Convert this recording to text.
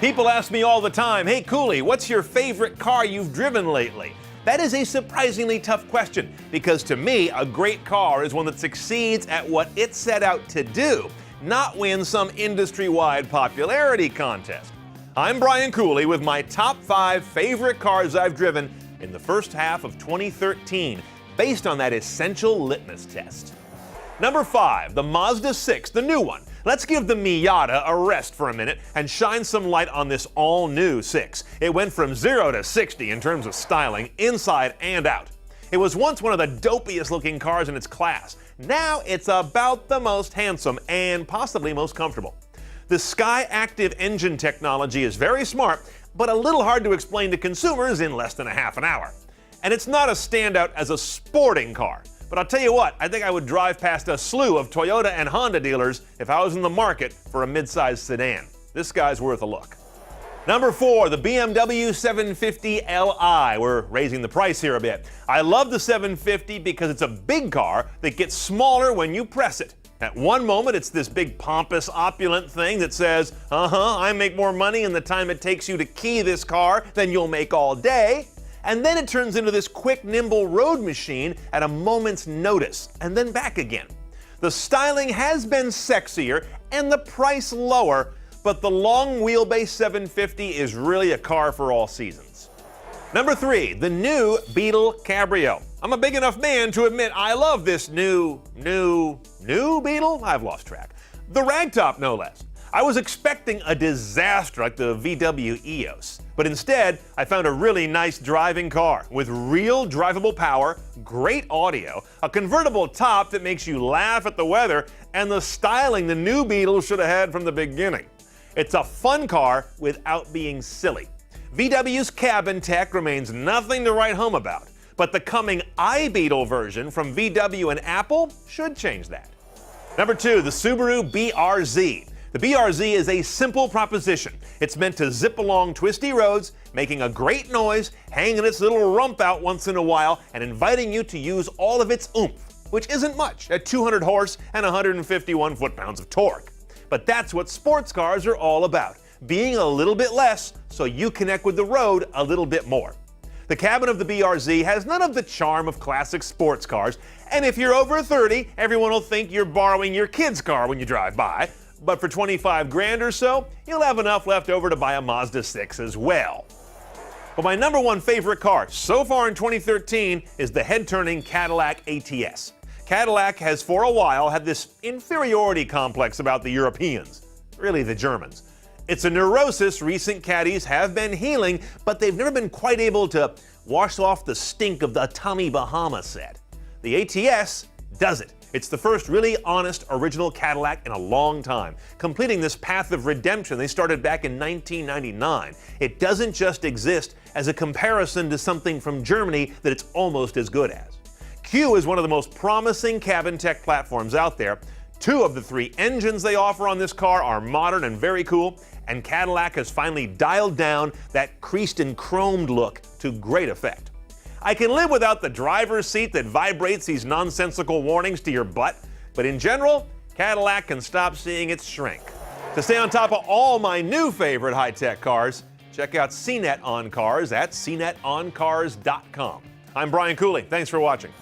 People ask me all the time, hey Cooley, what's your favorite car you've driven lately? That is a surprisingly tough question, because to me, a great car is one that succeeds at what it set out to do, not win some industry-wide popularity contest. I'm Brian Cooley with my top 5 favorite cars I've driven in the first half of 2013, based on that essential litmus test. Number 5, the Mazda 6, the new one. Let's give the Miata a rest for a minute and shine some light on this all-new 6. It went from 0 to 60 in terms of styling, inside and out. It was once one of the dopiest looking cars in its class. Now it's about the most handsome and possibly most comfortable. The Sky Active engine technology is very smart, but a little hard to explain to consumers in less than a half an hour. And it's not a standout as a sporting car. But I'll tell you what, I think I would drive past a slew of Toyota and Honda dealers if I was in the market for a mid-sized sedan. This guy's worth a look. Number 4, the BMW 750 Li. We're raising the price here a bit. I love the 750 because it's a big car that gets smaller when you press it. At one moment, it's this big pompous, opulent thing that says, I make more money in the time it takes you to key this car than you'll make all day. And then it turns into this quick, nimble road machine at a moment's notice, and then back again. The styling has been sexier and the price lower, but the long wheelbase 750 is really a car for all seasons. Number 3, the new Beetle Cabrio. I'm a big enough man to admit I love this new Beetle? I've lost track. The ragtop, no less. I was expecting a disaster like the VW EOS, but instead I found a really nice driving car with real drivable power, great audio, a convertible top that makes you laugh at the weather, and the styling the new Beetle should have had from the beginning. It's a fun car without being silly. VW's cabin tech remains nothing to write home about, but the coming iBeetle version from VW and Apple should change that. Number 2, the Subaru BRZ. The BRZ is a simple proposition. It's meant to zip along twisty roads, making a great noise, hanging its little rump out once in a while, and inviting you to use all of its oomph, which isn't much at 200 horse and 151 foot-pounds of torque. But that's what sports cars are all about, being a little bit less so you connect with the road a little bit more. The cabin of the BRZ has none of the charm of classic sports cars, and if you're over 30, everyone will think you're borrowing your kid's car when you drive by. But for 25 grand or so, you'll have enough left over to buy a Mazda 6 as well. But my number 1 favorite car so far in 2013 is the head-turning Cadillac ATS. Cadillac has for a while had this inferiority complex about the Europeans, really the Germans. It's a neurosis recent caddies have been healing, but they've never been quite able to wash off the stink of the Tommy Bahama set. The ATS does it. It's the first really honest, original Cadillac in a long time, completing this path of redemption they started back in 1999. It doesn't just exist as a comparison to something from Germany that it's almost as good as. Q is one of the most promising cabin tech platforms out there. 2 of the 3 engines they offer on this car are modern and very cool, and Cadillac has finally dialed down that creased and chromed look to great effect. I can live without the driver's seat that vibrates these nonsensical warnings to your butt, but in general, Cadillac can stop seeing its shrink. To stay on top of all my new favorite high-tech cars, check out CNET on Cars at cnetoncars.com. I'm Brian Cooley. Thanks for watching.